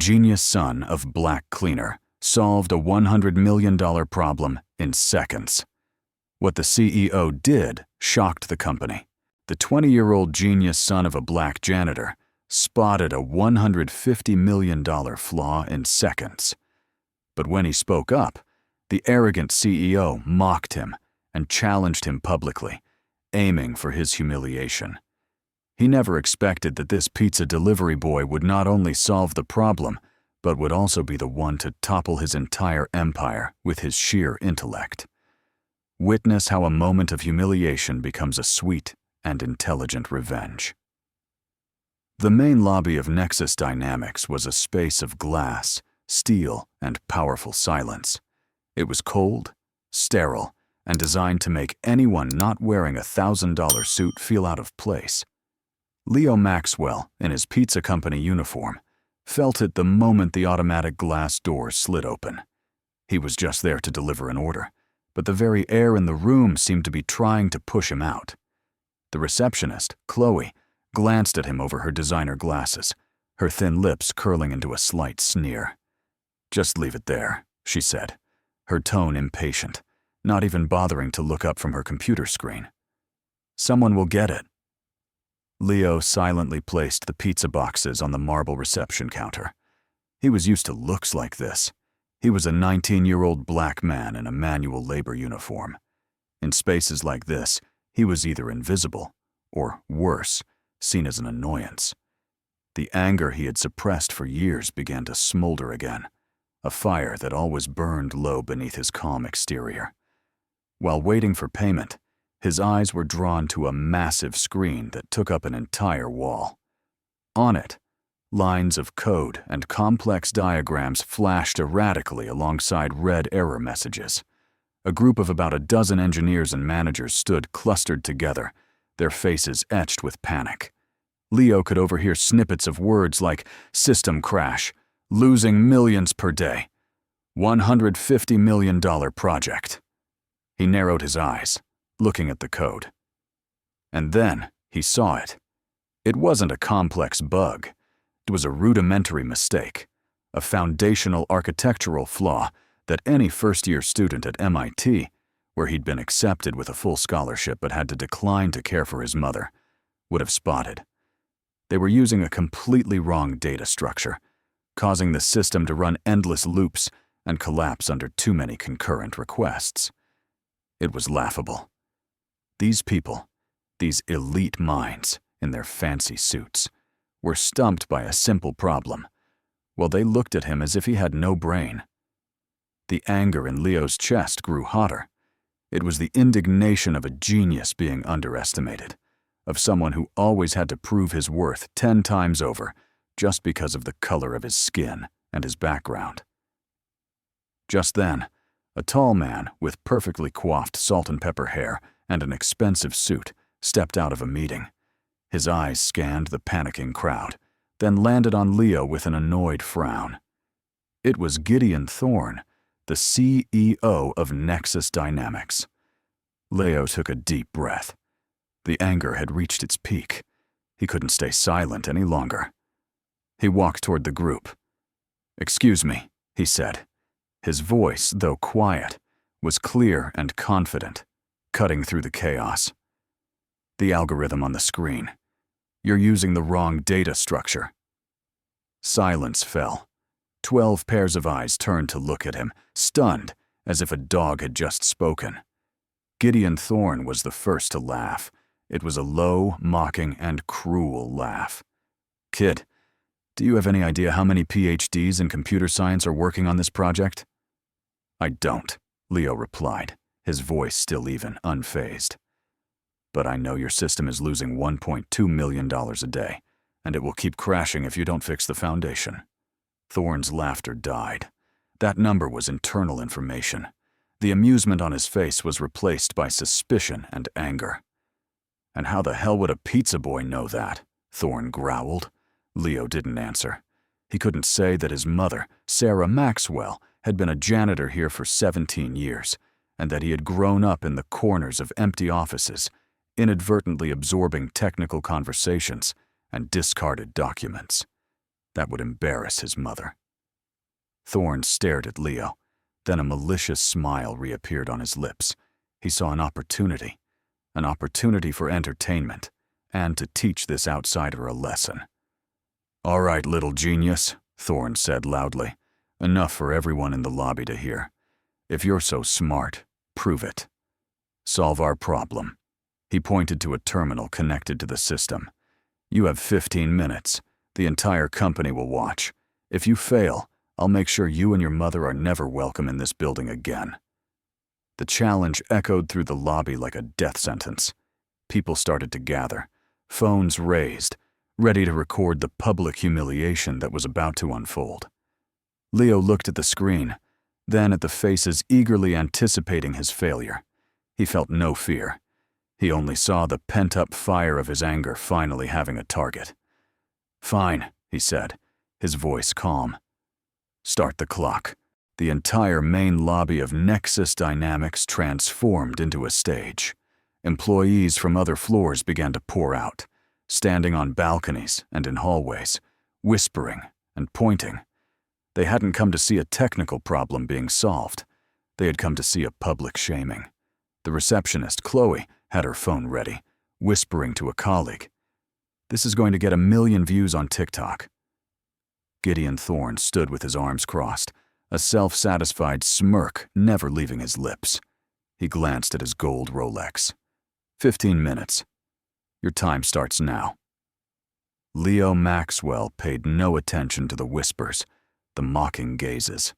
genius son of black cleaner, solved a $100 million problem in seconds. What the CEO did shocked the company. The 20-year-old genius son of a black janitor spotted a $150 million flaw in seconds. But when he spoke up, the arrogant CEO mocked him and challenged him publicly, aiming for his humiliation. He never expected that this pizza delivery boy would not only solve the problem, but would also be the one to topple his entire empire with his sheer intellect. Witness how a moment of humiliation becomes a sweet and intelligent revenge. The main lobby of Nexus Dynamics was a space of glass, steel, and powerful silence. It was cold, sterile, and designed to make anyone not wearing a $1,000 suit feel out of place. Leo Maxwell, in his pizza company uniform, felt it the moment the automatic glass doors slid open. He was just there to deliver an order, but the very air in the room seemed to be trying to push him out. The receptionist, Chloe, glanced at him over her designer glasses, her thin lips curling into a slight sneer. "Just leave it there," she said, her tone impatient, not even bothering to look up from her computer screen. "Someone will get it." Leo silently placed the pizza boxes on the marble reception counter. He was used to looks like this. He was a 19-year-old black man in a manual labor uniform. In spaces like this, he was either invisible, or worse, seen as an annoyance. The anger he had suppressed for years began to smolder again, a fire that always burned low beneath his calm exterior. While waiting for payment, his eyes were drawn to a massive screen that took up an entire wall. On it, lines of code and complex diagrams flashed erratically alongside red error messages. A group of about a dozen engineers and managers stood clustered together, their faces etched with panic. Leo could overhear snippets of words like system crash, losing millions per day, $150 million project. He narrowed his eyes, looking at the code. And then he saw it. It wasn't a complex bug. It was a rudimentary mistake, a foundational architectural flaw that any first-year student at MIT, where he'd been accepted with a full scholarship but had to decline to care for his mother, would have spotted. They were using a completely wrong data structure, causing the system to run endless loops and collapse under too many concurrent requests. It was laughable. These people, these elite minds in their fancy suits, were stumped by a simple problem, while they looked at him as if he had no brain. The anger in Leo's chest grew hotter. It was the indignation of a genius being underestimated, of someone who always had to prove his worth 10 times over just because of the color of his skin and his background. Just then, a tall man with perfectly coiffed salt and pepper hair and an expensive suit stepped out of a meeting. His eyes scanned the panicking crowd, then landed on Leo with an annoyed frown. It was Gideon Thorne, the CEO of Nexus Dynamics. Leo took a deep breath. The anger had reached its peak. He couldn't stay silent any longer. He walked toward the group. "Excuse me," he said. His voice, though quiet, was clear and confident, cutting through the chaos. "The algorithm on the screen. You're using the wrong data structure." Silence fell. 12 pairs of eyes turned to look at him, stunned, as if a dog had just spoken. Gideon Thorne was the first to laugh. It was a low, mocking, and cruel laugh. "Kid, do you have any idea how many PhDs in computer science are working on this project?" "I don't," Leo replied, his voice still even, unfazed. "But I know your system is losing $1.2 million a day, and it will keep crashing if you don't fix the foundation." Thorne's laughter died. That number was internal information. The amusement on his face was replaced by suspicion and anger. "And how the hell would a pizza boy know that?" Thorne growled. Leo didn't answer. He couldn't say that his mother, Sarah Maxwell, had been a janitor here for 17 years, and that he had grown up in the corners of empty offices, inadvertently absorbing technical conversations and discarded documents. That would embarrass his mother. Thorne stared at Leo. Then a malicious smile reappeared on his lips. He saw an opportunity for entertainment, and to teach this outsider a lesson. "All right, little genius," Thorne said loudly. "Enough for everyone in the lobby to hear. If you're so smart, prove it. Solve our problem." He pointed to a terminal connected to the system. "You have 15 minutes. The entire company will watch. If you fail, I'll make sure you and your mother are never welcome in this building again." The challenge echoed through the lobby like a death sentence. People started to gather, phones raised, ready to record the public humiliation that was about to unfold. Leo looked at the screen, then at the faces eagerly anticipating his failure. He felt no fear. He only saw the pent-up fire of his anger finally having a target. "Fine," he said, his voice calm. "Start the clock." The entire main lobby of Nexus Dynamics transformed into a stage. Employees from other floors began to pour out, standing on balconies and in hallways, whispering and pointing. They hadn't come to see a technical problem being solved. They had come to see a public shaming. The receptionist, Chloe, had her phone ready, whispering to a colleague, "This is going to get 1 million views on TikTok." Gideon Thorne stood with his arms crossed, a self-satisfied smirk never leaving his lips. He glanced at his gold Rolex. 15 minutes. Your time starts now." Leo Maxwell paid no attention to the whispers, the mocking gazes.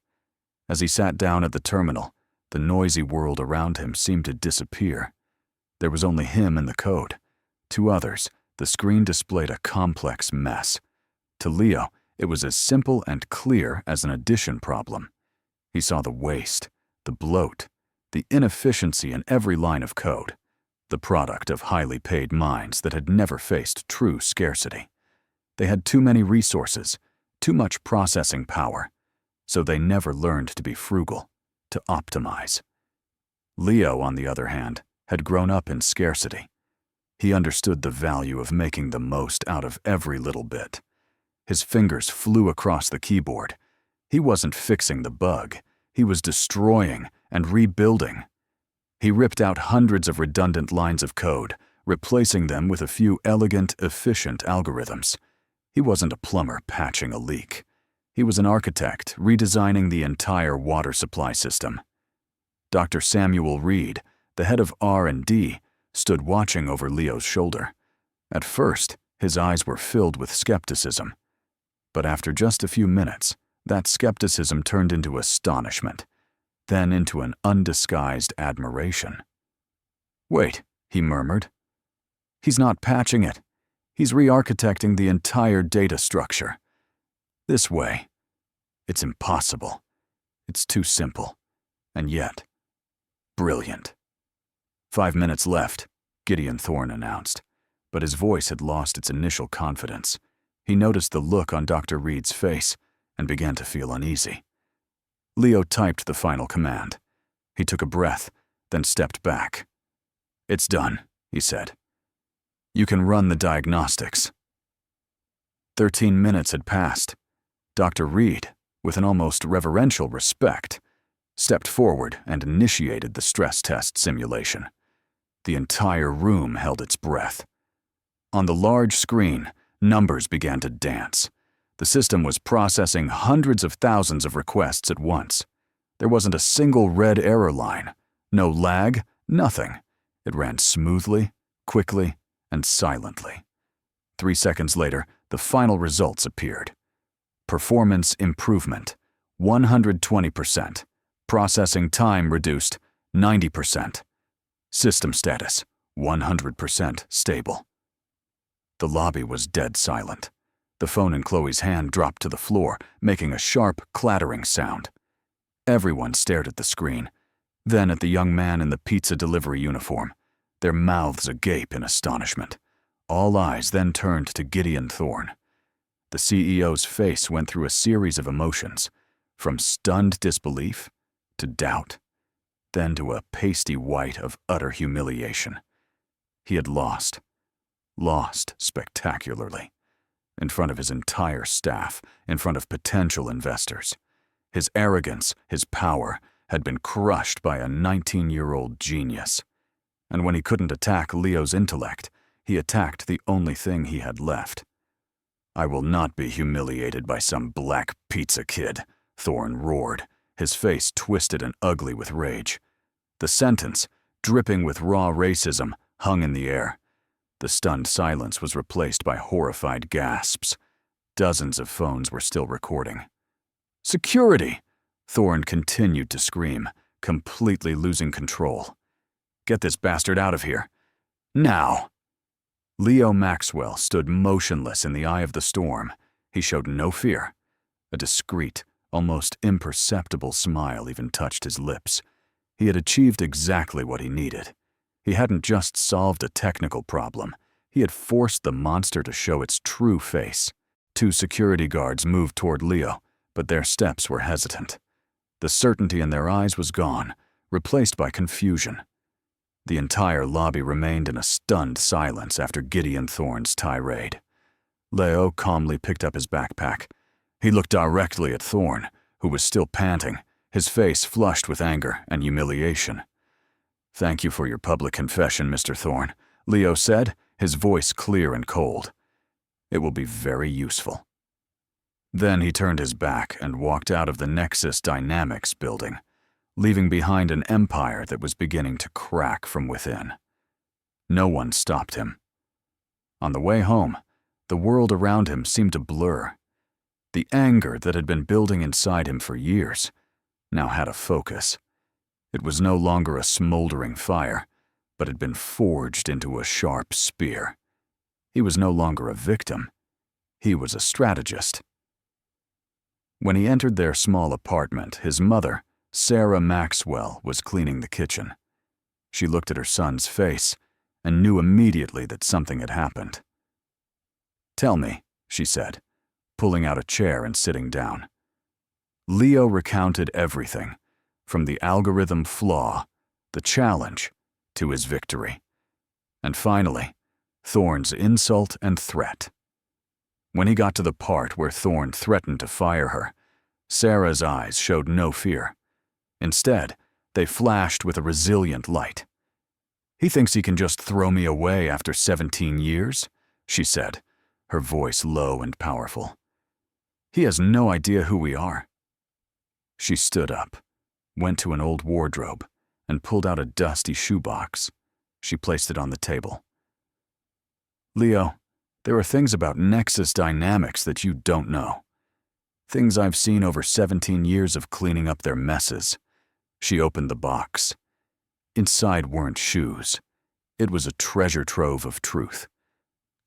As he sat down at the terminal, the noisy world around him seemed to disappear. There was only him and the code. To others, the screen displayed a complex mess. To Leo, it was as simple and clear as an addition problem. He saw the waste, the bloat, the inefficiency in every line of code, the product of highly paid minds that had never faced true scarcity. They had too many resources, too much processing power, so they never learned to be frugal, to optimize. Leo, on the other hand, had grown up in scarcity. He understood the value of making the most out of every little bit. His fingers flew across the keyboard. He wasn't fixing the bug. He was destroying and rebuilding. He ripped out hundreds of redundant lines of code, replacing them with a few elegant, efficient algorithms. He wasn't a plumber patching a leak. He was an architect redesigning the entire water supply system. Dr. Samuel Reed, the head of R&D, stood watching over Leo's shoulder. At first, his eyes were filled with skepticism. But after just a few minutes, that skepticism turned into astonishment, then into an undisguised admiration. "Wait," he murmured. "He's not patching it. He's re-architecting the entire data structure. This way. It's impossible. It's too simple. And yet, brilliant." 5 minutes left, Gideon Thorne announced, but his voice had lost its initial confidence. He noticed the look on Dr. Reed's face and began to feel uneasy. Leo typed the final command. He took a breath, then stepped back. "It's done," he said. "You can run the diagnostics." 13 minutes had passed. Dr. Reed, with an almost reverential respect, stepped forward and initiated the stress test simulation. The entire room held its breath. On the large screen, numbers began to dance. The system was processing hundreds of thousands of requests at once. There wasn't a single red error line. No lag, nothing. It ran smoothly, quickly, and silently. 3 seconds later, the final results appeared. Performance improvement, 120%. Processing time reduced, 90%. System status, 100% stable. The lobby was dead silent. The phone in Chloe's hand dropped to the floor, making a sharp, clattering sound. Everyone stared at the screen, then at the young man in the pizza delivery uniform, their mouths agape in astonishment. All eyes then turned to Gideon Thorne. The CEO's face went through a series of emotions, from stunned disbelief to doubt, then to a pasty white of utter humiliation. He had lost spectacularly. in front of his entire staff, in front of potential investors. His arrogance, his power, had been crushed by a 19-year-old genius. And when he couldn't attack Leo's intellect, he attacked the only thing he had left. "I will not be humiliated by some black pizza kid," Thorne roared, his face twisted and ugly with rage. The sentence, dripping with raw racism, hung in the air. The stunned silence was replaced by horrified gasps. Dozens of phones were still recording. "Security!" Thorne continued to scream, completely losing control. "Get this bastard out of here. Now!" Leo Maxwell stood motionless in the eye of the storm. He showed no fear. A discreet, almost imperceptible smile even touched his lips. He had achieved exactly what he needed. He hadn't just solved a technical problem. He had forced the monster to show its true face. Two security guards moved toward Leo, but their steps were hesitant. The certainty in their eyes was gone, replaced by confusion. The entire lobby remained in a stunned silence after Gideon Thorne's tirade. Leo calmly picked up his backpack. He looked directly at Thorne, who was still panting, his face flushed with anger and humiliation. "Thank you for your public confession, Mr. Thorne," Leo said, his voice clear and cold. "It will be very useful." Then he turned his back and walked out of the Nexus Dynamics building, leaving behind an empire that was beginning to crack from within. No one stopped him. On the way home, the world around him seemed to blur. The anger that had been building inside him for years now had a focus. It was no longer a smoldering fire, but had been forged into a sharp spear. He was no longer a victim. He was a strategist. When he entered their small apartment, his mother, Sarah Maxwell, was cleaning the kitchen. She looked at her son's face and knew immediately that something had happened. "Tell me," she said, pulling out a chair and sitting down. Leo recounted everything, from the algorithm flaw, the challenge, to his victory. And finally, Thorne's insult and threat. When he got to the part where Thorne threatened to fire her, Sarah's eyes showed no fear. Instead, they flashed with a resilient light. "He thinks he can just throw me away after 17 years, she said, her voice low and powerful. "He has no idea who we are." She stood up, went to an old wardrobe, and pulled out a dusty shoebox. She placed it on the table. "Leo, there are things about Nexus Dynamics that you don't know. Things I've seen over 17 years of cleaning up their messes." She opened the box. Inside weren't shoes. It was a treasure trove of truth.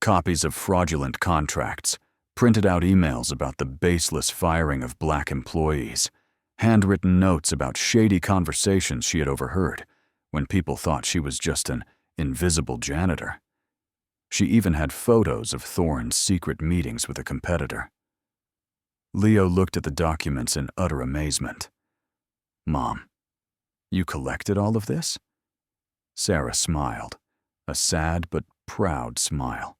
Copies of fraudulent contracts, printed out emails about the baseless firing of black employees, handwritten notes about shady conversations she had overheard when people thought she was just an invisible janitor. She even had photos of Thorne's secret meetings with a competitor. Leo looked at the documents in utter amazement. "Mom, you collected all of this?" Sarah smiled, a sad but proud smile.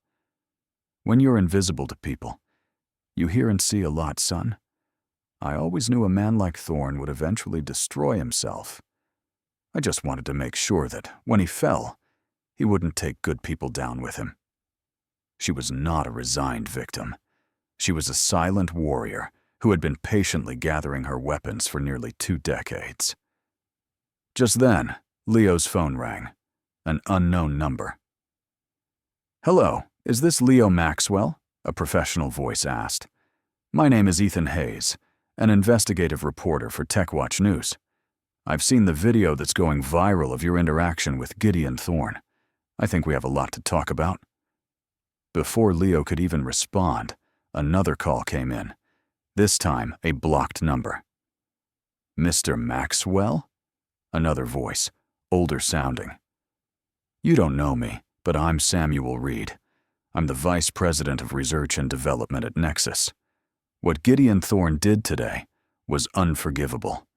"When you're invisible to people, you hear and see a lot, son. I always knew a man like Thorne would eventually destroy himself. I just wanted to make sure that, when he fell, he wouldn't take good people down with him." She was not a resigned victim. She was a silent warrior who had been patiently gathering her weapons for nearly 2 decades. Just then, Leo's phone rang. An unknown number. "Hello, is this Leo Maxwell?" a professional voice asked. "My name is Ethan Hayes, an investigative reporter for TechWatch News. I've seen the video that's going viral of your interaction with Gideon Thorne. I think we have a lot to talk about." Before Leo could even respond, another call came in, this time a blocked number. "Mr. Maxwell?" Another voice, older sounding. "You don't know me, but I'm Samuel Reed. I'm the Vice President of Research and Development at Nexus. What Gideon Thorne did today was unforgivable.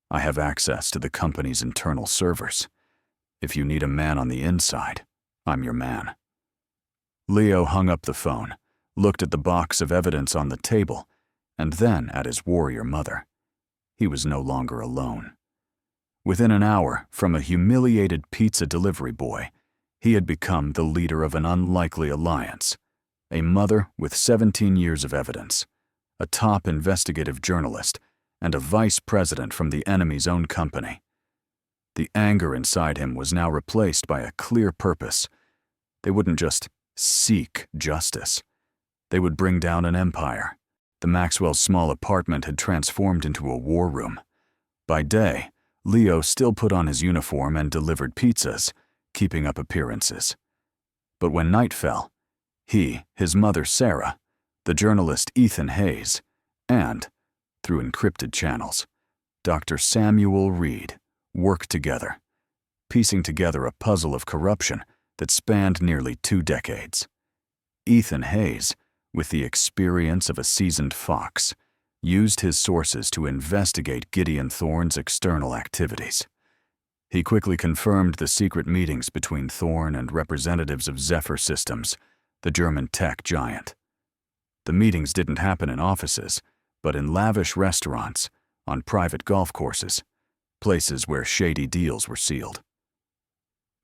I have access to the company's internal servers. If you need a man on the inside, I'm your man." Leo hung up the phone, looked at the box of evidence on the table, and then at his warrior mother. He was no longer alone. Within an hour, from a humiliated pizza delivery boy, he had become the leader of an unlikely alliance, a mother with 17 years of evidence, a top investigative journalist, and a vice president from the enemy's own company. The anger inside him was now replaced by a clear purpose. They wouldn't just seek justice. They would bring down an empire. The Maxwell's small apartment had transformed into a war room. By day, Leo still put on his uniform and delivered pizzas, keeping up appearances. But when night fell, he, his mother Sarah, the journalist Ethan Hayes, and, through encrypted channels, Dr. Samuel Reed worked together, piecing together a puzzle of corruption that spanned nearly 2 decades. Ethan Hayes, with the experience of a seasoned fox, used his sources to investigate Gideon Thorne's external activities. He quickly confirmed the secret meetings between Thorne and representatives of Zephyr Systems, the German tech giant. The meetings didn't happen in offices, but in lavish restaurants, on private golf courses, places where shady deals were sealed.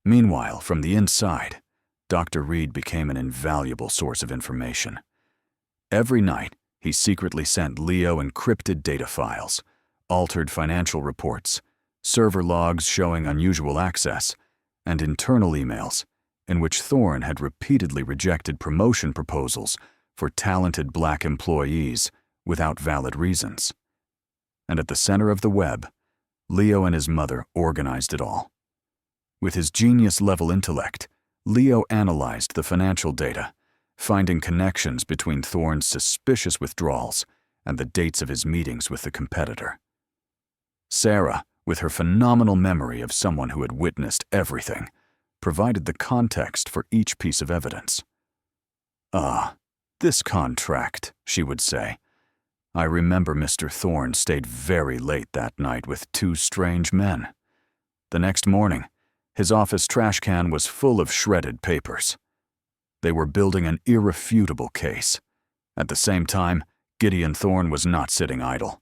Meanwhile, from the inside, Dr. Reed became an invaluable source of information. Every night, he secretly sent Leo encrypted data files, altered financial reports, server logs showing unusual access, and internal emails in which Thorne had repeatedly rejected promotion proposals for talented black employees without valid reasons. And at the center of the web, Leo and his mother organized it all. With his genius-level intellect, Leo analyzed the financial data, finding connections between Thorne's suspicious withdrawals and the dates of his meetings with the competitor. Sarah, with her phenomenal memory of someone who had witnessed everything, provided the context for each piece of evidence. "Ah, this contract," she would say. "I remember Mr. Thorne stayed very late that night with 2 strange men. The next morning, his office trash can was full of shredded papers. They were building an irrefutable case. At the same time, Gideon Thorne was not sitting idle.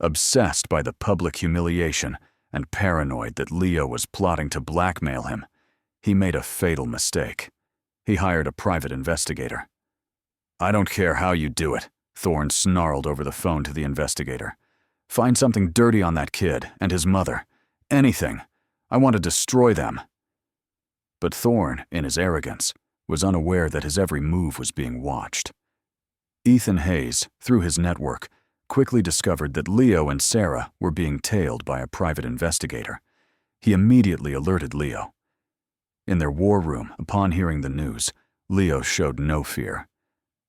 Obsessed by the public humiliation and paranoid that Leo was plotting to blackmail him, he made a fatal mistake. He hired a private investigator. "I don't care how you do it," Thorne snarled over the phone to the investigator. "Find something dirty on that kid and his mother. Anything. I want to destroy them." But Thorne, in his arrogance, was unaware that his every move was being watched. Ethan Hayes, through his network, quickly discovered that Leo and Sarah were being tailed by a private investigator. He immediately alerted Leo. In their war room, upon hearing the news, Leo showed no fear.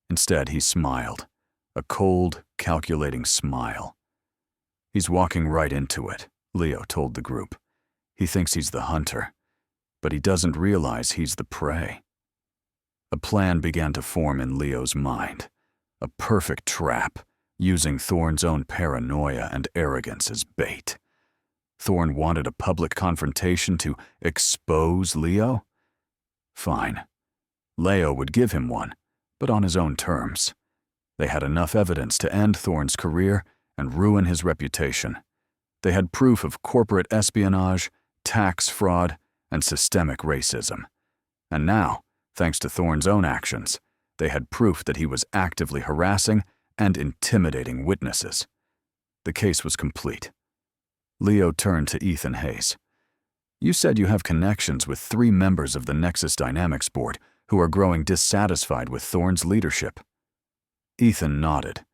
Instead, he smiled, a cold, calculating smile. "He's walking right into it," Leo told the group. "He thinks he's the hunter, but he doesn't realize he's the prey." A plan began to form in Leo's mind, a perfect trap, using Thorne's own paranoia and arrogance as bait. Thorne wanted a public confrontation to expose Leo? Fine. Leo would give him one, but on his own terms. They had enough evidence to end Thorne's career and ruin his reputation. They had proof of corporate espionage, tax fraud, and systemic racism. And now, thanks to Thorne's own actions, they had proof that he was actively harassing and intimidating witnesses. The case was complete. Leo turned to Ethan Hayes. "You said you have connections with 3 members of the Nexus Dynamics board who are growing dissatisfied with Thorne's leadership." Ethan nodded.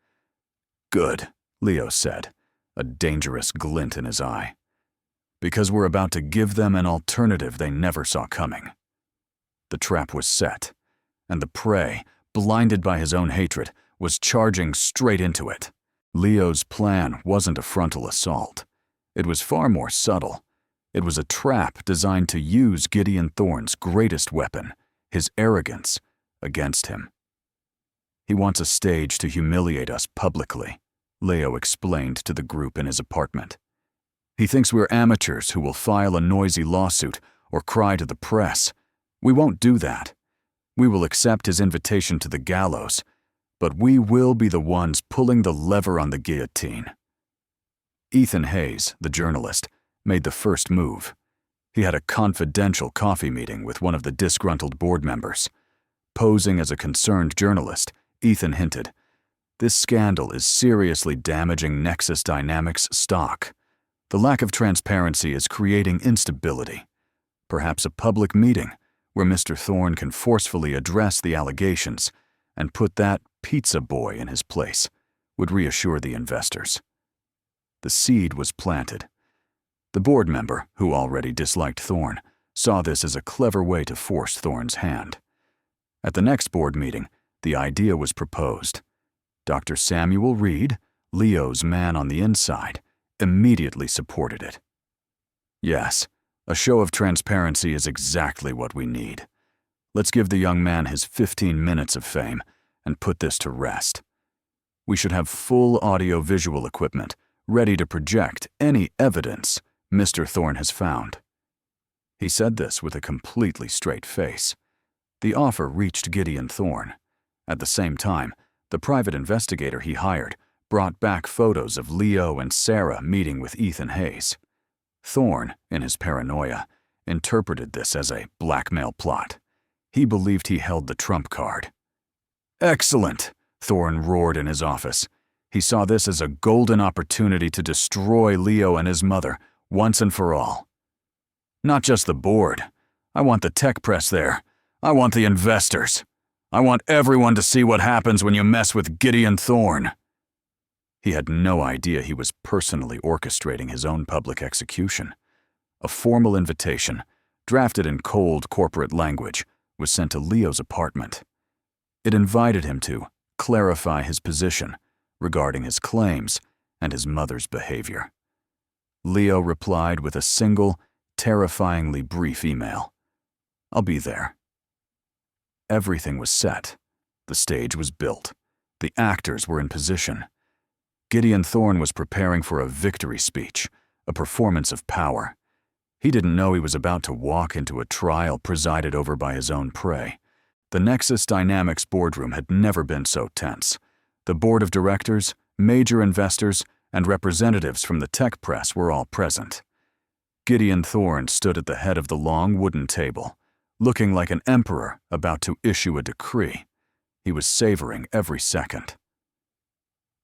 "Good," Leo said, a dangerous glint in his eye. "Because we're about to give them an alternative they never saw coming." The trap was set, and the prey, blinded by his own hatred, was charging straight into it. Leo's plan wasn't a frontal assault. It was far more subtle. It was a trap designed to use Gideon Thorne's greatest weapon, his arrogance, against him. "He wants a stage to humiliate us publicly," Leo explained to the group in his apartment. "He thinks we're amateurs who will file a noisy lawsuit or cry to the press. We won't do that. We will accept his invitation to the gallows but we will be the ones pulling the lever on the guillotine. Ethan Hayes, the journalist, made the first move. He had a confidential coffee meeting with one of the disgruntled board members. Posing as a concerned journalist, Ethan hinted, "This scandal is seriously damaging Nexus Dynamics stock. The lack of transparency is creating instability. Perhaps a public meeting where Mr. Thorne can forcefully address the allegations and put that pizza boy in his place would reassure the investors." The seed was planted. The board member, who already disliked Thorne, saw this as a clever way to force Thorne's hand. At the next board meeting, the idea was proposed. Dr. Samuel Reed, Leo's man on the inside, immediately supported it. "Yes, a show of transparency is exactly what we need. Let's give the young man his 15 minutes of fame and put this to rest. We should have full audio-visual equipment ready to project any evidence Mr. Thorne has found." He said this with a completely straight face. The offer reached Gideon Thorne. At the same time, the private investigator he hired brought back photos of Leo and Sarah meeting with Ethan Hayes. Thorne, in his paranoia, interpreted this as a blackmail plot. He believed he held the trump card. "Excellent!" Thorne roared in his office. He saw this as a golden opportunity to destroy Leo and his mother once and for all. "Not just the board. I want the tech press there. I want the investors. I want everyone to see what happens when you mess with Gideon Thorne." He had no idea he was personally orchestrating his own public execution. A formal invitation, drafted in cold corporate language, was sent to Leo's apartment. It invited him to clarify his position regarding his claims and his mother's behavior. Leo replied with a single, terrifyingly brief email. "I'll be there." Everything was set. The stage was built. The actors were in position. Gideon Thorne was preparing for a victory speech, a performance of power. He didn't know he was about to walk into a trial presided over by his own prey. The Nexus Dynamics boardroom had never been so tense. The board of directors, major investors, and representatives from the tech press were all present. Gideon Thorne stood at the head of the long wooden table, looking like an emperor about to issue a decree. He was savoring every second.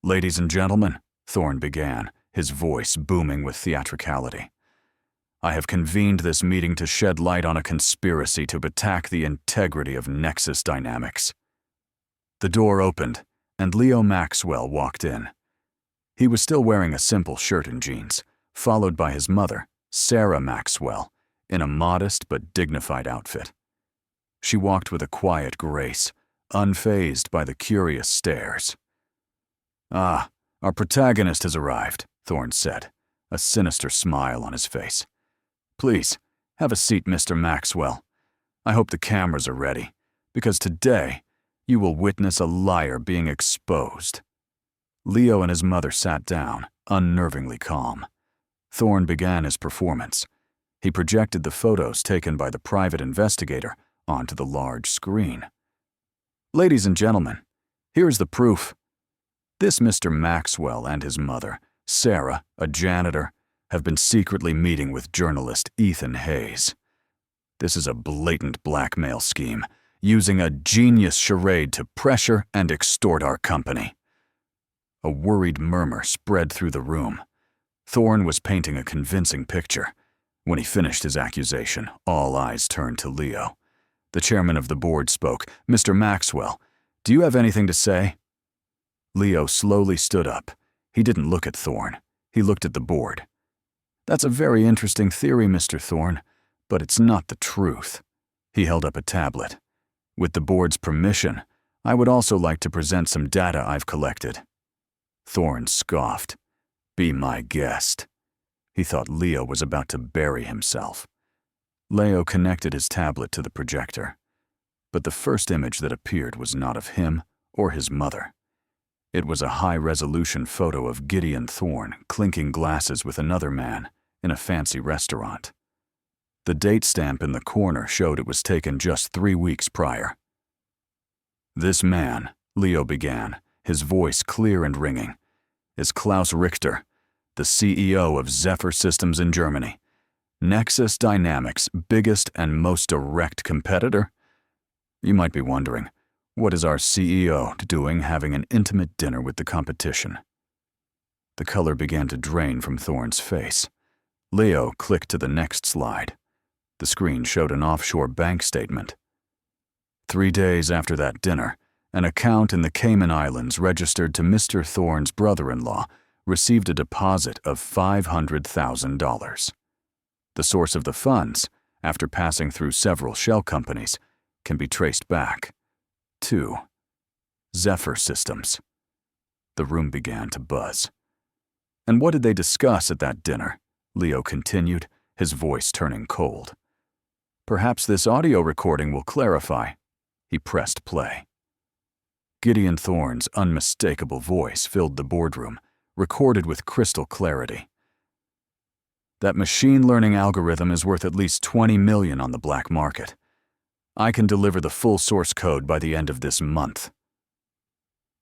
"Ladies and gentlemen," Thorne began, his voice booming with theatricality, "I have convened this meeting to shed light on a conspiracy to attack the integrity of Nexus Dynamics." The door opened, and Leo Maxwell walked in. He was still wearing a simple shirt and jeans, followed by his mother, Sarah Maxwell, in a modest but dignified outfit. She walked with a quiet grace, unfazed by the curious stares. "Ah, our protagonist has arrived," Thorne said, a sinister smile on his face. "Please, have a seat, Mr. Maxwell. I hope the cameras are ready, because today you will witness a liar being exposed." Leo and his mother sat down, unnervingly calm. Thorne began his performance. He projected the photos taken by the private investigator onto the large screen. "Ladies and gentlemen, here's the proof. This Mr. Maxwell and his mother, Sarah, a janitor, have been secretly meeting with journalist Ethan Hayes. This is a blatant blackmail scheme, using a genius charade to pressure and extort our company." A worried murmur spread through the room. Thorne was painting a convincing picture. When he finished his accusation, all eyes turned to Leo. The chairman of the board spoke. "Mr. Maxwell, do you have anything to say?" Leo slowly stood up. He didn't look at Thorne. He looked at the board. "That's a very interesting theory, Mr. Thorne, but it's not the truth." He held up a tablet. "With the board's permission, I would also like to present some data I've collected." Thorne scoffed. "Be my guest." He thought Leo was about to bury himself. Leo connected his tablet to the projector. But the first image that appeared was not of him or his mother. It was a high-resolution photo of Gideon Thorne clinking glasses with another man in a fancy restaurant. The date stamp in the corner showed it was taken just 3 weeks prior. "This man," Leo began, his voice clear and ringing. "Is Klaus Richter, the CEO of Zephyr Systems in Germany, Nexus Dynamics' biggest and most direct competitor? You might be wondering, what is our CEO doing having an intimate dinner with the competition?" The color began to drain from Thorne's face. Leo clicked to the next slide. The screen showed an offshore bank statement. 3 days after that dinner, an account in the Cayman Islands registered to Mr. Thorne's brother-in-law received a deposit of $500,000. The source of the funds, after passing through several shell companies, can be traced back to Zephyr Systems. The room began to buzz. "And what did they discuss at that dinner?" Leo continued, his voice turning cold. "Perhaps this audio recording will clarify." He pressed play. Gideon Thorne's unmistakable voice filled the boardroom, recorded with crystal clarity. "That machine learning algorithm is worth at least $20 million on the black market. I can deliver the full source code by the end of this month."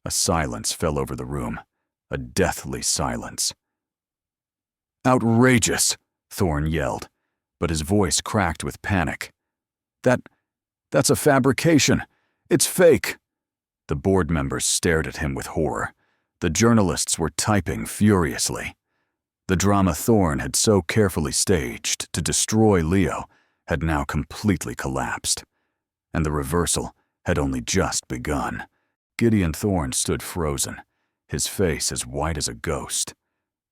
A silence fell over the room, a deathly silence. "Outrageous!" Thorne yelled, but his voice cracked with panic. That's a fabrication. It's fake." The board members stared at him with horror. The journalists were typing furiously. The drama Thorne had so carefully staged to destroy Leo had now completely collapsed. And the reversal had only just begun. Gideon Thorne stood frozen, his face as white as a ghost.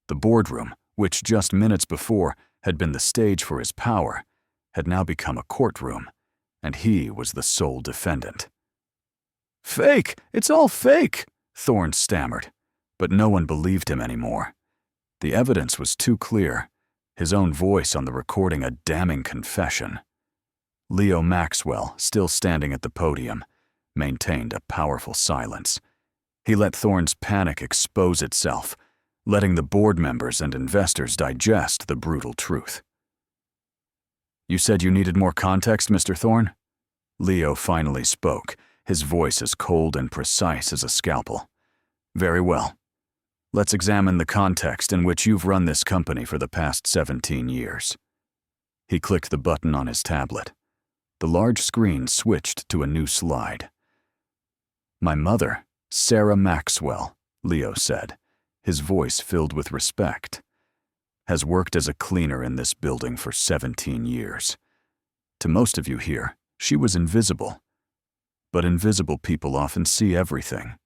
The boardroom, which just minutes before had been the stage for his power, had now become a courtroom, and he was the sole defendant. "Fake! It's all fake!" Thorne stammered, but no one believed him anymore. The evidence was too clear, his own voice on the recording a damning confession. Leo Maxwell, still standing at the podium, maintained a powerful silence. He let Thorne's panic expose itself, letting the board members and investors digest the brutal truth. "You said you needed more context, Mr. Thorne?" Leo finally spoke, his voice as cold and precise as a scalpel. "Very well. Let's examine the context in which you've run this company for the past 17 years. He clicked the button on his tablet. The large screen switched to a new slide. "My mother, Sarah Maxwell," Leo said, his voice filled with respect, "has worked as a cleaner in this building for 17 years. To most of you here, she was invisible. But invisible people often see everything."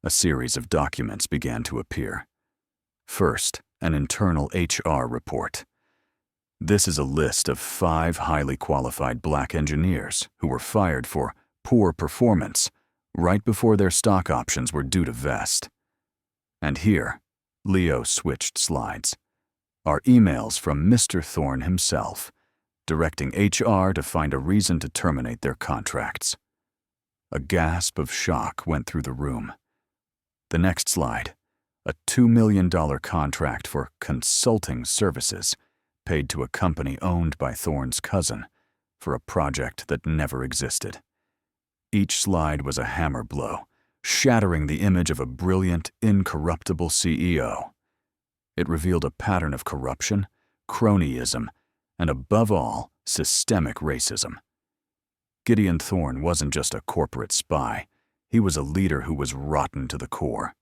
A series of documents began to appear. First, an internal HR report. This is a list of 5 highly qualified black engineers who were fired for poor performance right before their stock options were due to vest. And here, Leo switched slides, are emails from Mr. Thorne himself, directing HR to find a reason to terminate their contracts. A gasp of shock went through the room. The next slide, a $2 million contract for consulting services paid to a company owned by Thorne's cousin for a project that never existed. Each slide was a hammer blow, shattering the image of a brilliant, incorruptible CEO. It revealed a pattern of corruption, cronyism, and above all, systemic racism. Gideon Thorne wasn't just a corporate spy. He was a leader who was rotten to the core.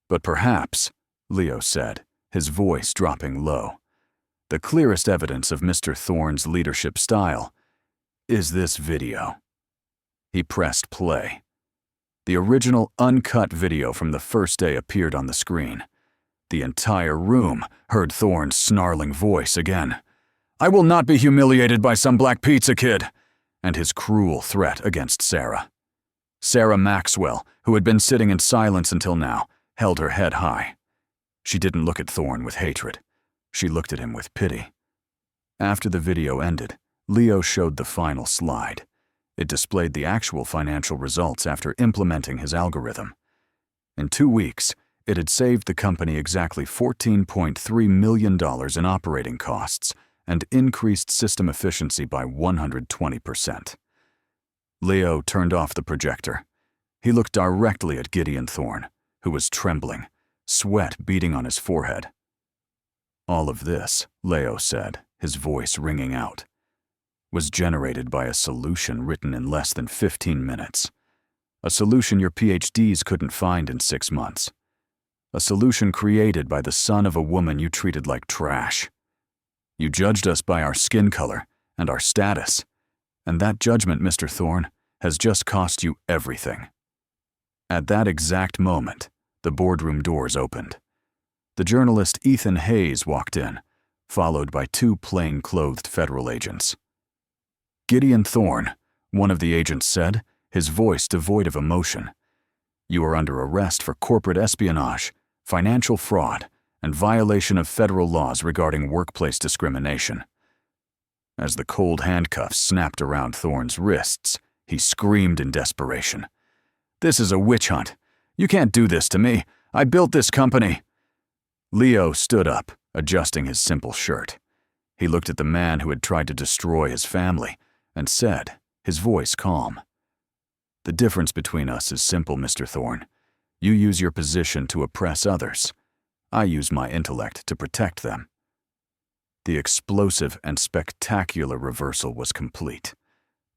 "But perhaps," Leo said, his voice dropping low, "the clearest evidence of Mr. Thorne's leadership style is this video." He pressed play. The original uncut video from the first day appeared on the screen. The entire room heard Thorne's snarling voice again. "I will not be humiliated by some black pizza kid," and his cruel threat against Sarah. Sarah Maxwell, who had been sitting in silence until now, held her head high. She didn't look at Thorne with hatred. She looked at him with pity. After the video ended, Leo showed the final slide. It displayed the actual financial results after implementing his algorithm. In 2 weeks, it had saved the company exactly $14.3 million in operating costs and increased system efficiency by 120%. Leo turned off the projector. He looked directly at Gideon Thorne, who was trembling, sweat beading on his forehead. "All of this," Leo said, his voice ringing out, "was generated by a solution written in less than 15 minutes. A solution your PhDs couldn't find in 6 months. A solution created by the son of a woman you treated like trash. You judged us by our skin color and our status, and that judgment, Mr. Thorne, has just cost you everything." At that exact moment, the boardroom doors opened. The journalist Ethan Hayes walked in, followed by 2 plain-clothed federal agents. "Gideon Thorne," one of the agents said, his voice devoid of emotion, "you are under arrest for corporate espionage, financial fraud, and violation of federal laws regarding workplace discrimination." As the cold handcuffs snapped around Thorne's wrists, he screamed in desperation, "This is a witch hunt. You can't do this to me. I built this company." Leo stood up, adjusting his simple shirt. He looked at the man who had tried to destroy his family and said, his voice calm, "The difference between us is simple, Mr. Thorne. You use your position to oppress others. I use my intellect to protect them." The explosive and spectacular reversal was complete.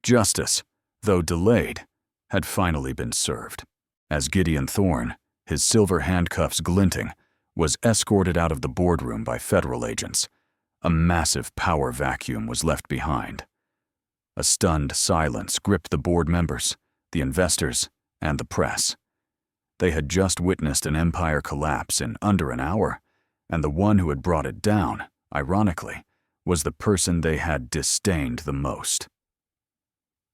Justice, though delayed, had finally been served. As Gideon Thorne, his silver handcuffs glinting, was escorted out of the boardroom by federal agents, a massive power vacuum was left behind. A stunned silence gripped the board members, the investors, and the press. They had just witnessed an empire collapse in under an hour, and the one who had brought it down, ironically, was the person they had disdained the most.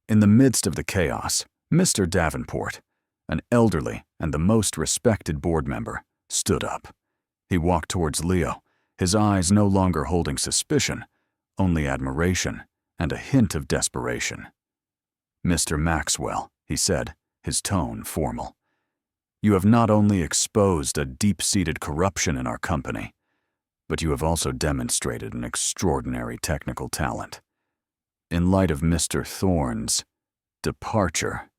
In the midst of the chaos, Mr. Davenport, an elderly and the most respected board member, stood up. He walked towards Leo, his eyes no longer holding suspicion, only admiration and a hint of desperation. "Mr. Maxwell," he said, his tone formal, "you have not only exposed a deep-seated corruption in our company, but you have also demonstrated an extraordinary technical talent. In light of Mr. Thorne's departure,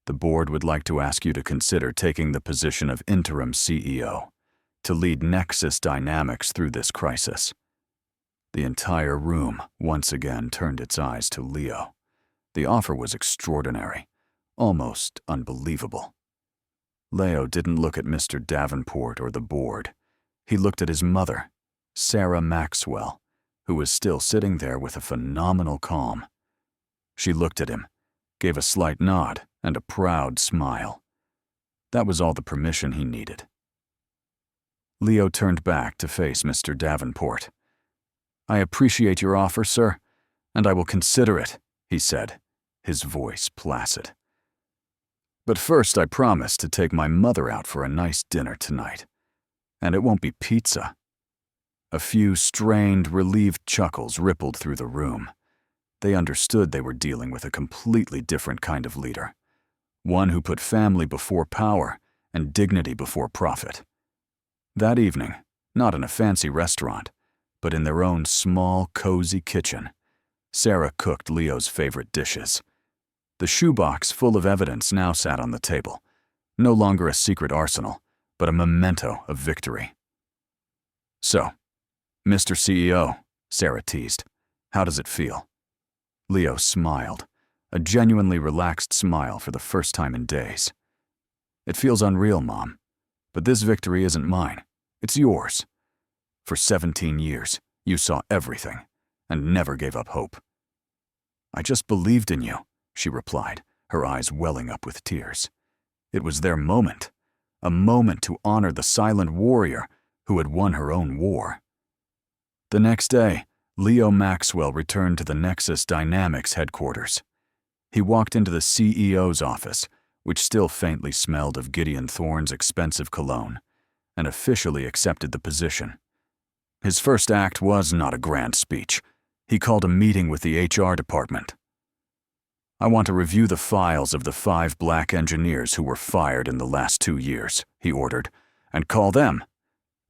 the board would like to ask you to consider taking the position of interim CEO to lead Nexus Dynamics through this crisis." The entire room once again turned its eyes to Leo. The offer was extraordinary, almost unbelievable. Leo didn't look at Mr. Davenport or the board. He looked at his mother, Sarah Maxwell, who was still sitting there with a phenomenal calm. She looked at him, gave a slight nod and a proud smile. That was all the permission he needed. Leo turned back to face Mr. Davenport. "I appreciate your offer, sir, and I will consider it," he said, his voice placid. "But first I promise to take my mother out for a nice dinner tonight. And it won't be pizza." A few strained, relieved chuckles rippled through the room. They understood they were dealing with a completely different kind of leader. One who put family before power and dignity before profit. That evening, not in a fancy restaurant, but in their own small, cozy kitchen, Sarah cooked Leo's favorite dishes. The shoebox full of evidence now sat on the table, no longer a secret arsenal, but a memento of victory. "So, Mr. CEO," Sarah teased, "how does it feel?" Leo smiled, a genuinely relaxed smile for the first time in days. "It feels unreal, Mom, but this victory isn't mine, it's yours. For 17 years, you saw everything and never gave up hope." "I just believed in you," she replied, her eyes welling up with tears. It was their moment, a moment to honor the silent warrior who had won her own war. The next day, Leo Maxwell returned to the Nexus Dynamics headquarters. He walked into the CEO's office, which still faintly smelled of Gideon Thorne's expensive cologne, and officially accepted the position. His first act was not a grand speech. He called a meeting with the HR department. "I want to review the files of the 5 black engineers who were fired in the last 2 years, he ordered, "and call them.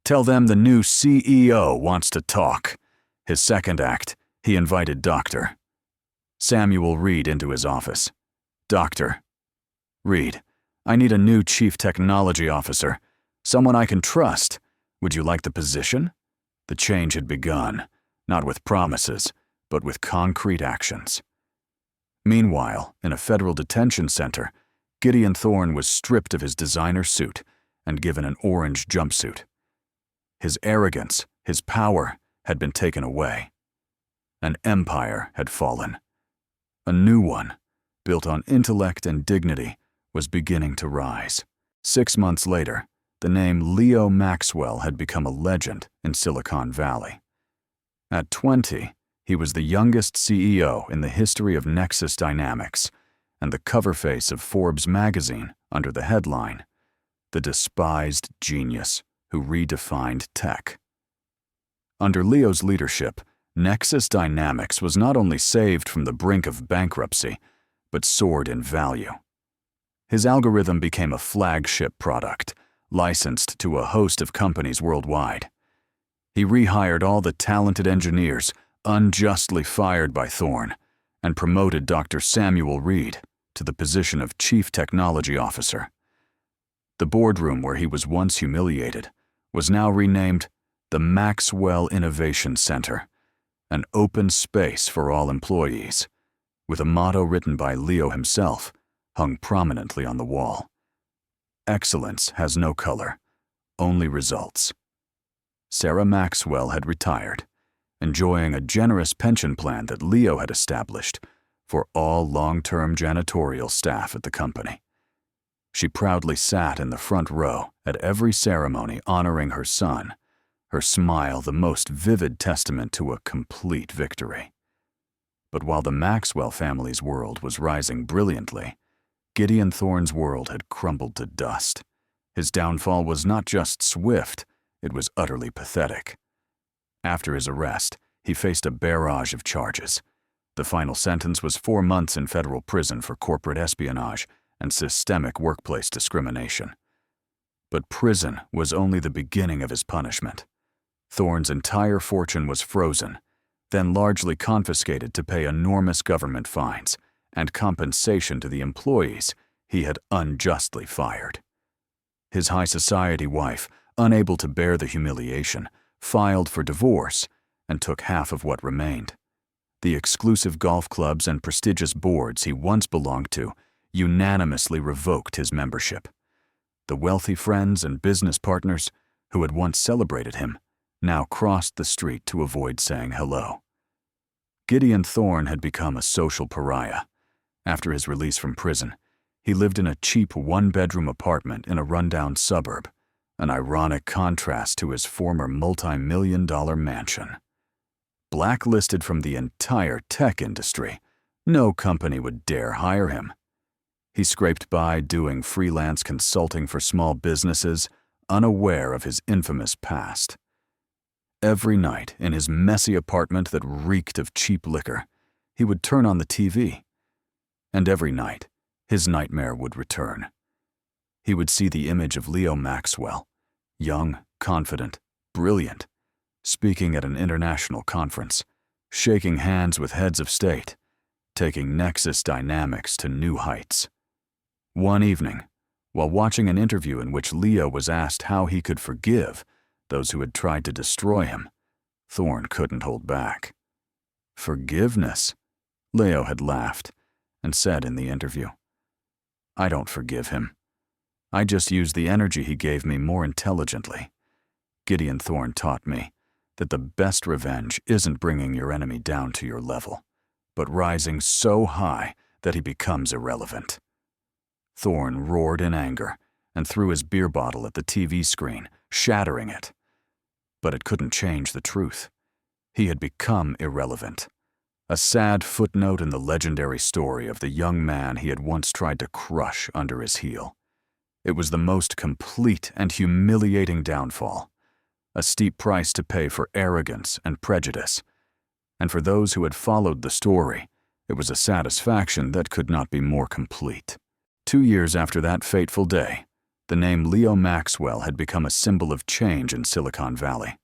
Tell them the new CEO wants to talk." His second act, he invited Dr. Samuel Reed into his office. "Doctor Reed, I need a new chief technology officer, someone I can trust. Would you like the position?" The change had begun, not with promises, but with concrete actions. Meanwhile, in a federal detention center, Gideon Thorne was stripped of his designer suit and given an orange jumpsuit. His arrogance, his power, had been taken away. An empire had fallen. A new one, built on intellect and dignity, was beginning to rise. 6 months later, the name Leo Maxwell had become a legend in Silicon Valley. At 20, he was the youngest CEO in the history of Nexus Dynamics and the cover face of Forbes magazine under the headline, "The Despised Genius Who Redefined Tech." Under Leo's leadership, Nexus Dynamics was not only saved from the brink of bankruptcy, but soared in value. His algorithm became a flagship product, licensed to a host of companies worldwide. He rehired all the talented engineers unjustly fired by Thorne and promoted Dr. Samuel Reed to the position of Chief Technology Officer. The boardroom where he was once humiliated was now renamed the Maxwell Innovation Center, an open space for all employees, with a motto written by Leo himself hung prominently on the wall. "Excellence has no color, only results." Sarah Maxwell had retired, enjoying a generous pension plan that Leo had established for all long-term janitorial staff at the company. She proudly sat in the front row at every ceremony honoring her son, her smile the most vivid testament to a complete victory. But while the Maxwell family's world was rising brilliantly, Gideon Thorne's world had crumbled to dust. His downfall was not just swift, it was utterly pathetic. After his arrest, he faced a barrage of charges. The final sentence was 4 months in federal prison for corporate espionage and systemic workplace discrimination. But prison was only the beginning of his punishment. Thorne's entire fortune was frozen, then largely confiscated to pay enormous government fines and compensation to the employees he had unjustly fired. His high society wife, unable to bear the humiliation, filed for divorce and took half of what remained. The exclusive golf clubs and prestigious boards he once belonged to unanimously revoked his membership. The wealthy friends and business partners who had once celebrated him now crossed the street to avoid saying hello. Gideon Thorne had become a social pariah. After his release from prison, he lived in a cheap one-bedroom apartment in a rundown suburb, an ironic contrast to his former multi-million-dollar mansion. Blacklisted from the entire tech industry, no company would dare hire him. He scraped by doing freelance consulting for small businesses, unaware of his infamous past. Every night, in his messy apartment that reeked of cheap liquor, he would turn on the TV. And every night, his nightmare would return. He would see the image of Leo Maxwell, young, confident, brilliant, speaking at an international conference, shaking hands with heads of state, taking Nexus Dynamics to new heights. One evening, while watching an interview in which Leo was asked how he could forgive those who had tried to destroy him, Thorne couldn't hold back. "Forgiveness," Leo had laughed and said in the interview. "I don't forgive him. I just use the energy he gave me more intelligently. Gideon Thorne taught me that the best revenge isn't bringing your enemy down to your level, but rising so high that he becomes irrelevant." Thorne roared in anger and threw his beer bottle at the TV screen, shattering it. But it couldn't change the truth. He had become irrelevant. A sad footnote in the legendary story of the young man he had once tried to crush under his heel. It was the most complete and humiliating downfall, a steep price to pay for arrogance and prejudice. And for those who had followed the story, it was a satisfaction that could not be more complete. 2 years after that fateful day, the name Leo Maxwell had become a symbol of change in Silicon Valley.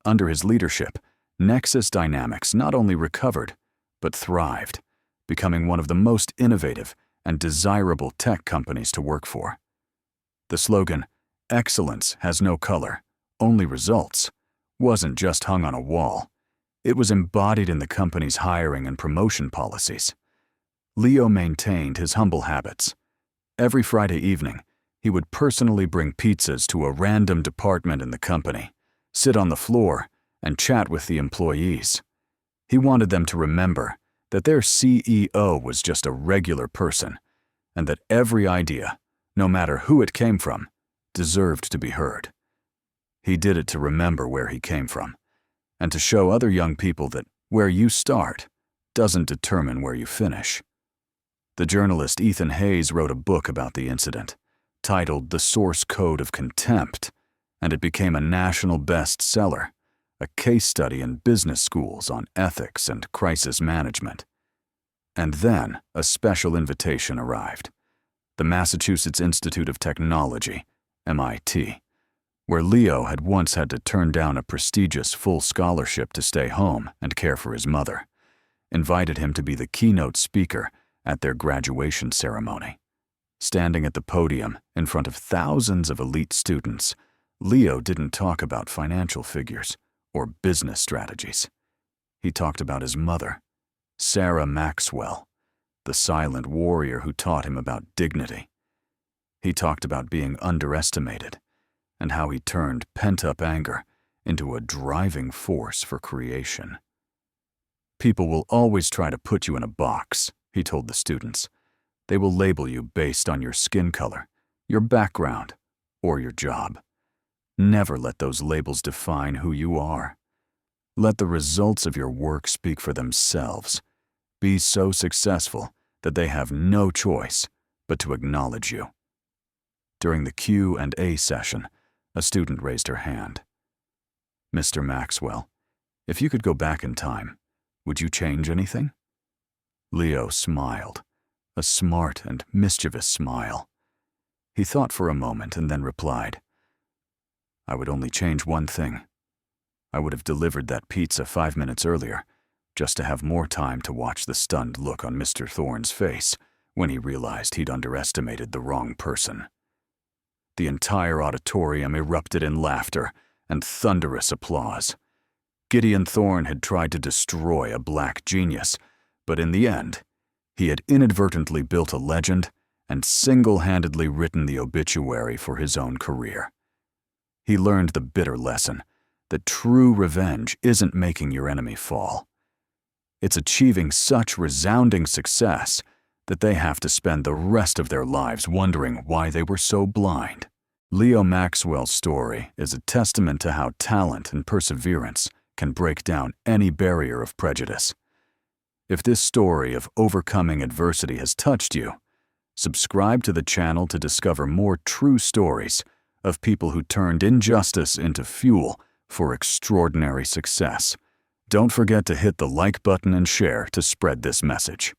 Under his leadership, Nexus Dynamics not only recovered, but thrived, becoming one of the most innovative and desirable tech companies to work for. The slogan, "Excellence has no color, only results," wasn't just hung on a wall. It was embodied in the company's hiring and promotion policies. Leo maintained his humble habits. Every Friday evening, he would personally bring pizzas to a random department in the company, sit on the floor, and chat with the employees. He wanted them to remember that their CEO was just a regular person, and that every idea, no matter who it came from, deserved to be heard. He did it to remember where he came from, and to show other young people that where you start doesn't determine where you finish. The journalist Ethan Hayes wrote a book about the incident, titled The Source Code of Contempt, and it became a national bestseller, a case study in business schools on ethics and crisis management. And then a special invitation arrived. The Massachusetts Institute of Technology, MIT, where Leo had once had to turn down a prestigious full scholarship to stay home and care for his mother, invited him to be the keynote speaker at their graduation ceremony. Standing at the podium in front of thousands of elite students, Leo didn't talk about financial figures or business strategies. He talked about his mother, Leo Maxwell, the silent warrior who taught him about dignity. He talked about being underestimated and how he turned pent-up anger into a driving force for creation. "People will always try to put you in a box," he told the students. "They will label you based on your skin color, your background, or your job. Never let those labels define who you are. Let the results of your work speak for themselves. Be so successful that they have no choice but to acknowledge you." During the Q&A session, a student raised her hand. "Mr. Maxwell, if you could go back in time, would you change anything?" Leo smiled, a smart and mischievous smile. He thought for a moment and then replied, "I would only change one thing. I would have delivered that pizza 5 minutes earlier, just to have more time to watch the stunned look on Mr. Thorne's face when he realized he'd underestimated the wrong person." The entire auditorium erupted in laughter and thunderous applause. Gideon Thorne had tried to destroy a black genius, but in the end, he had inadvertently built a legend and single-handedly written the obituary for his own career. He learned the bitter lesson that true revenge isn't making your enemy fall. It's achieving such resounding success that they have to spend the rest of their lives wondering why they were so blind. Leo Maxwell's story is a testament to how talent and perseverance can break down any barrier of prejudice. If this story of overcoming adversity has touched you, subscribe to the channel to discover more true stories of people who turned injustice into fuel for extraordinary success. Don't forget to hit the like button and share to spread this message.